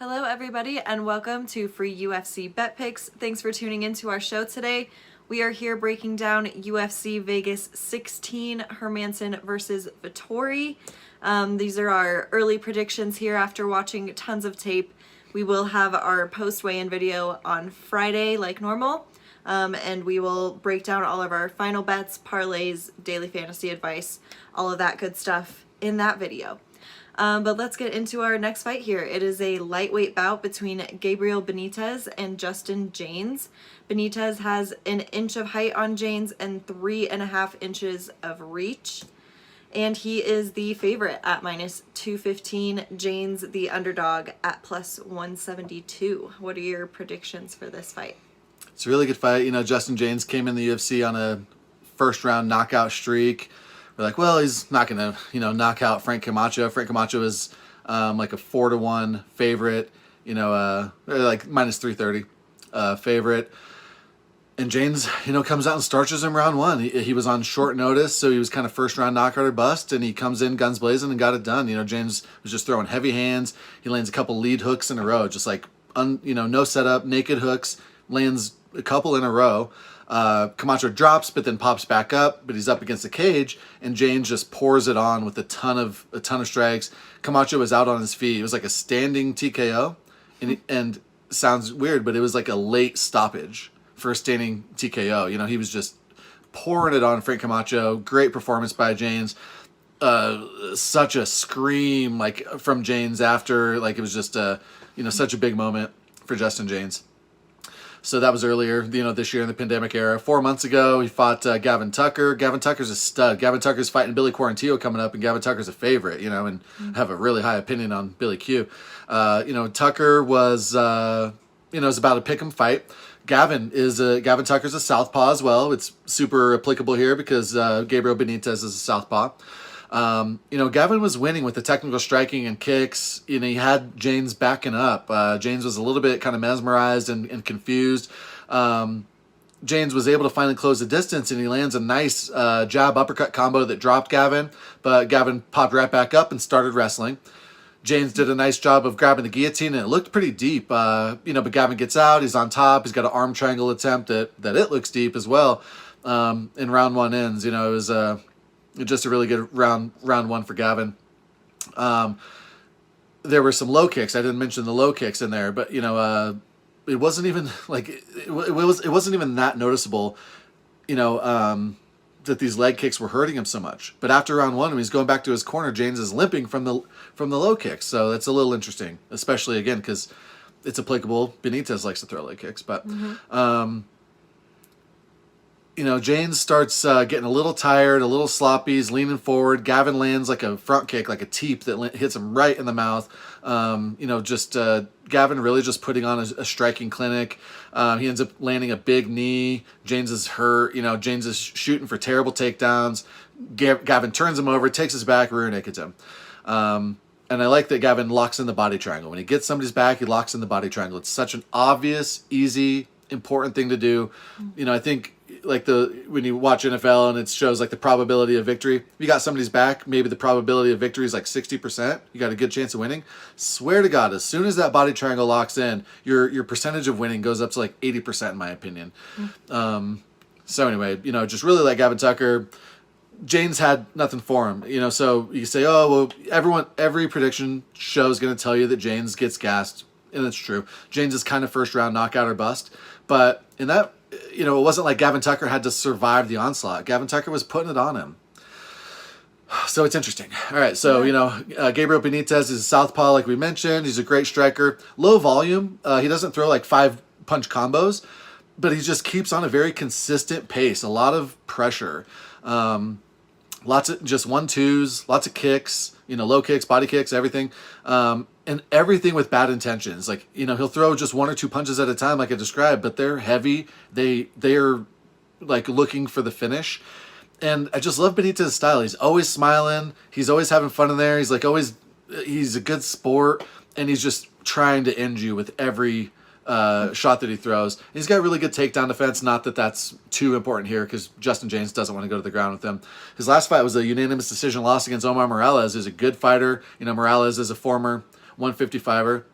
Hello everybody and welcome to free UFC bet picks. Thanks for tuning into our show today. We are here breaking down UFC Vegas 16, Hermansson versus Vettori. These are our early predictions here after watching tons of tape. We will have our post weigh-in video on Friday like normal, and we will break down all of our final bets, parlays, daily fantasy advice, all of that good stuff in that video. But let's get into our next fight here. It is a lightweight bout between Gabriel Benitez and Justin Jaynes. Benitez has an inch of height on Jaynes and 3.5 inches of reach. And he is the favorite at minus 215. Jaynes, the underdog, at plus 172. What are your predictions for this fight? It's a really good fight. You know, Justin Jaynes came in the UFC on a first-round knockout streak. We're like, well, he's not going to, knock out Frank Camacho. Frank Camacho is like a 4-1 favorite, like minus 330 favorite. And Jaynes, comes out and starches him round one. He was on short notice, so he was kind of first-round knockout or bust, and he comes in guns blazing and got it done. Jaynes was just throwing heavy hands. He lands a couple lead hooks in a row, just like, no setup, naked hooks, lands a couple in a row. Camacho drops, but then pops back up, but he's up against the cage, and Jaynes just pours it on with a ton of strikes. Camacho was out on his feet. It was like a standing TKO, and sounds weird, but it was like a late stoppage for a standing TKO. He was just pouring it on Frank Camacho. Great performance by Jaynes. Such a scream from Jaynes after, it was just such a big moment for Justin Jaynes. So that was earlier, this year in the pandemic era. 4 months ago, he fought Gavin Tucker. Gavin Tucker's a stud. Gavin Tucker's fighting Billy Quarantillo coming up, and Gavin Tucker's a favorite, and have a really high opinion on Billy Q. Tucker was, it's about a pick'em fight. Gavin Tucker's a southpaw as well. It's super applicable here because Gabriel Benitez is a southpaw. Gavin was winning with the technical striking and kicks. He had Jaynes backing up. Jaynes was a little bit kind of mesmerized and confused. Jaynes was able to finally close the distance, and he lands a nice jab uppercut combo that dropped Gavin, but Gavin popped right back up and started wrestling. Jaynes did a nice job of grabbing the guillotine, and it looked pretty deep. But Gavin gets out. He's on top. He's got an arm triangle attempt that it looks deep as well. In round one ends, it was just a really good round one for Gavin. There were some low kicks. I didn't mention the low kicks in there, but it wasn't even it wasn't even that noticeable, that these leg kicks were hurting him so much. But after round one, when he's going back to his corner, Jaynes is limping from the low kicks. So that's a little interesting, especially again because it's applicable. Benitez likes to throw leg kicks, but. Jaynes starts getting a little tired, a little sloppy. He's leaning forward. Gavin lands like a front kick, like a teep that hits him right in the mouth. Gavin really just putting on a striking clinic. He ends up landing a big knee. Jaynes is hurt. Jaynes is shooting for terrible takedowns. Gavin turns him over, takes his back, rear nakeds him. And I like that Gavin locks in the body triangle. When he gets somebody's back, he locks in the body triangle. It's such an obvious, easy, important thing to do. I think when you watch NFL and it shows the probability of victory, if you got somebody's back, maybe the probability of victory is 60%. You got a good chance of winning. Swear to God, as soon as that body triangle locks in, your percentage of winning goes up to 80% in my opinion. So anyway, just really like Gavin Tucker. Jaynes had nothing for him, so you say, oh, well, every prediction show is going to tell you that Jaynes gets gassed, and it's true. Jaynes is kind of first round knockout or bust, but in that, it wasn't like Gavin Tucker had to survive the onslaught. Gavin Tucker was putting it on him. So it's interesting. All right, so, Gabriel Benitez is a southpaw, like we mentioned. He's a great striker. Low volume. He doesn't throw 5-punch combos, but he just keeps on a very consistent pace. A lot of pressure. Lots of just 1-2s, lots of kicks, low kicks, body kicks, everything. And everything with bad intentions. He'll throw just 1 or 2 punches at a time, like I described, but they're heavy. They're looking for the finish. And I just love Benitez's style. He's always smiling. He's always having fun in there. He's he's a good sport, and he's just trying to end you with every shot that he throws. And he's got really good takedown defense. Not that that's too important here because Justin Jaynes doesn't want to go to the ground with him. His last fight was a unanimous decision loss against Omar Morales, who's a good fighter. Morales is a former 155er.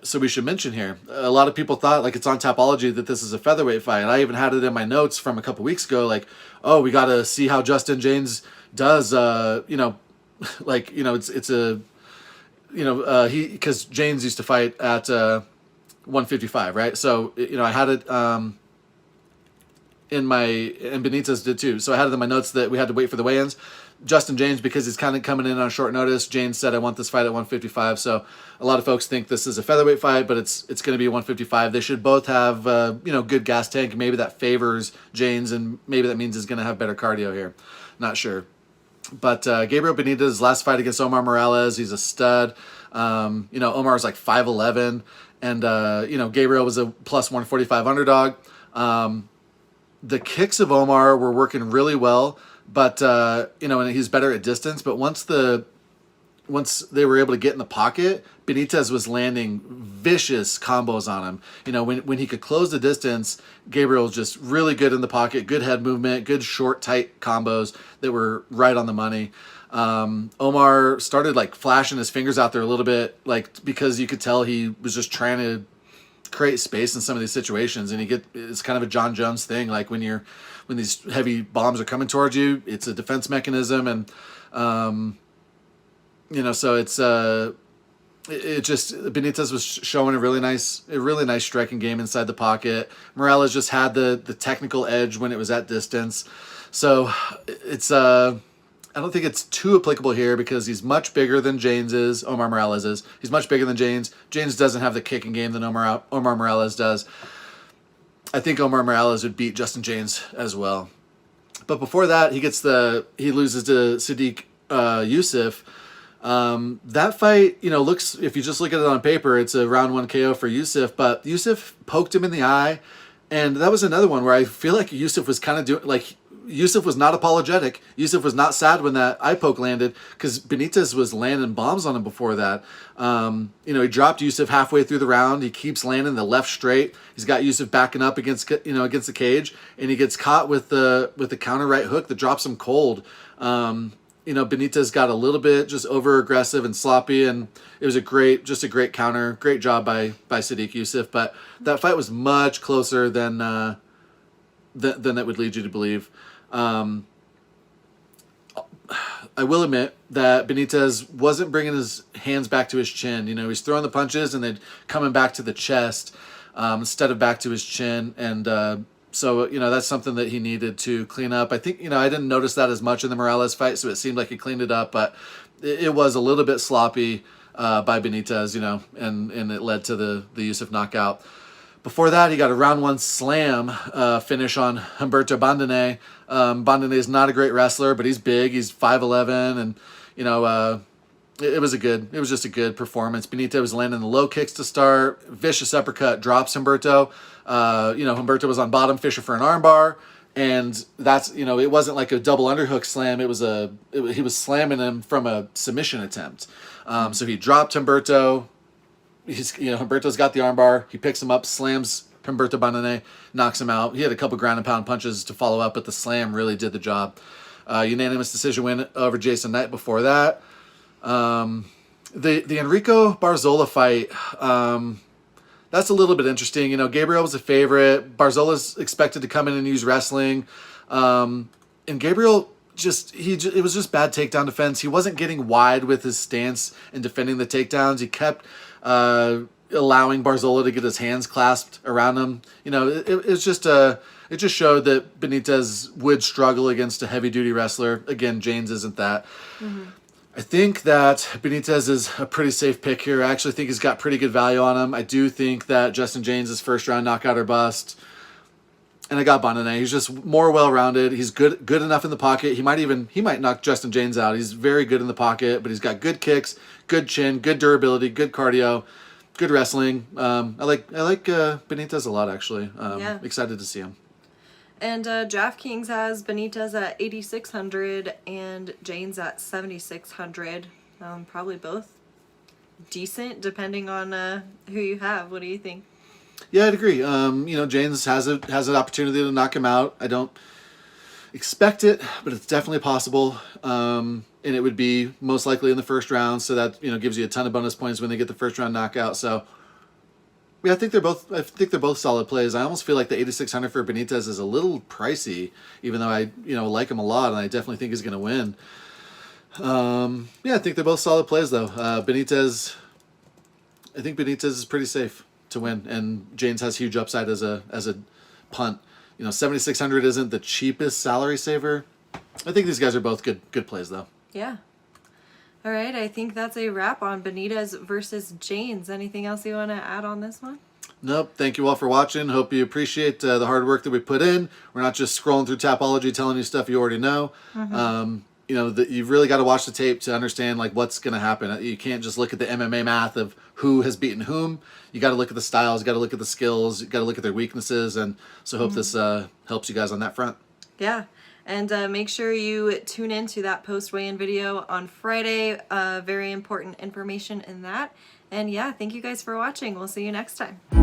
so we should mention here, a lot of people thought, like, it's on Tapology that this is a featherweight fight. I even had it in my notes from a couple weeks ago, like, oh, we got to see how Justin Jaynes does, like, it's a, because Jaynes used to fight at 155, right? So, I had it and Benitez did too. So I had it in my notes that we had to wait for the weigh-ins. Justin Jaynes, because he's kind of coming in on short notice, Jaynes said, I want this fight at 155. So a lot of folks think this is a featherweight fight, but it's going to be 155. They should both have, good gas tank. Maybe that favors Jaynes, and maybe that means he's going to have better cardio here. Not sure. But Gabriel Benitez, last fight against Omar Morales, he's a stud. Omar's like 5'11", and, Gabriel was a plus 145 underdog. The kicks of Omar were working really well, but and he's better at distance. But once they were able to get in the pocket, Benitez was landing vicious combos on him. When he could close the distance, Gabriel was just really good in the pocket, good head movement, good short, tight combos that were right on the money. Omar started like flashing his fingers out there a little bit, like, because you could tell he was just trying to create space in some of these situations, and it's kind of a John Jones thing. Like when these heavy bombs are coming towards you, it's a defense mechanism, and so it's Benitez was showing a really nice striking game inside the pocket. Morales just had the technical edge when it was at distance, so it's I don't think it's too applicable here because he's much bigger than Jaynes is. Omar Morales is. He's much bigger than Jaynes. Jaynes doesn't have the kicking game that Omar Morales does. I think Omar Morales would beat Justin Jaynes as well. But before that, he loses to Sadiq Youssef. That fight, looks, if you just look at it on paper, it's a round 1 KO for Youssef, but Youssef poked him in the eye, and that was another one where I feel like Youssef was kind of doing, like, Youssef was not apologetic. Youssef was not sad when that eye poke landed because Benitez was landing bombs on him before that. He dropped Youssef halfway through the round. He keeps landing the left straight. He's got Youssef backing up against the cage, and he gets caught with the counter right hook that drops him cold. Benitez got a little bit just over aggressive and sloppy, and it was a great counter. Great job by Sadiq Youssef, but that fight was much closer than that would lead you to believe. I will admit that Benitez wasn't bringing his hands back to his chin. He's throwing the punches and then coming back to the chest instead of back to his chin. And so that's something that he needed to clean up. I think, I didn't notice that as much in the Morales fight, so it seemed like he cleaned it up, but it was a little bit sloppy by Benitez, and it led to the Youssef knockout. Before that, he got a round 1 slam finish on Humberto Bandené. Bandené is not a great wrestler, but he's big. He's 5'11", and it was just a good performance. Benitez was landing the low kicks to start. Vicious uppercut drops Humberto. Humberto was on bottom fishing for an armbar, and that's it wasn't like a double underhook slam. He was slamming him from a submission attempt. So he dropped Humberto. Humberto's got the armbar. He picks him up, slams Humberto Bandené, knocks him out. He had a couple ground and pound punches to follow up, but the slam really did the job. Unanimous decision win over Jason Knight before that. The Enrico Barzola fight, that's a little bit interesting. Gabriel was a favorite. Barzola's expected to come in and use wrestling. And Gabriel it was just bad takedown defense. He wasn't getting wide with his stance and defending the takedowns. He kept allowing Barzola to get his hands clasped around him. It just showed that Benitez would struggle against a heavy duty wrestler. Again, Jaynes isn't that. Mm-hmm. I think that Benitez is a pretty safe pick here. I actually think he's got pretty good value on him. I do think that Justin Jaynes is first round knockout or bust. And I got Bandené. He's just more well-rounded. He's good enough in the pocket. He might knock Justin Jaynes out. He's very good in the pocket, but he's got good kicks, good chin, good durability, good cardio, good wrestling. I like Benitez a lot, actually. Excited to see him. And DraftKings has Benitez at 8,600 and Jaynes at 7,600. Probably both decent, depending on who you have. What do you think? Yeah, I'd agree. Jaynes has an opportunity to knock him out. I don't expect it, but it's definitely possible. And it would be most likely in the first round, so that gives you a ton of bonus points when they get the first round knockout. So Yeah, I think they're both solid plays. I almost feel like the 8,600 for Benitez is a little pricey, even though I like him a lot and I definitely think he's going to win. Yeah, I think they're both solid plays though. Benitez, I think Benitez is pretty safe to win, and Jaynes has huge upside as a punt. 7,600 isn't the cheapest salary saver. I think these guys are both good plays though. Yeah. All right, I think that's a wrap on Benitez versus Jaynes. Anything else you want to add on this one? Nope. Thank you all for watching. Hope you appreciate the hard work that we put in. We're not just scrolling through Tapology telling you stuff you already know. You've really got to watch the tape to understand like what's going to happen. You can't just look at the MMA math of who has beaten whom. You got to look at the styles. You got to look at the skills. You got to look at their weaknesses. And so hope this helps you guys on that front. Yeah. And make sure you tune in to that post-weigh-in video on Friday. Very important information in that. And yeah, thank you guys for watching. We'll see you next time.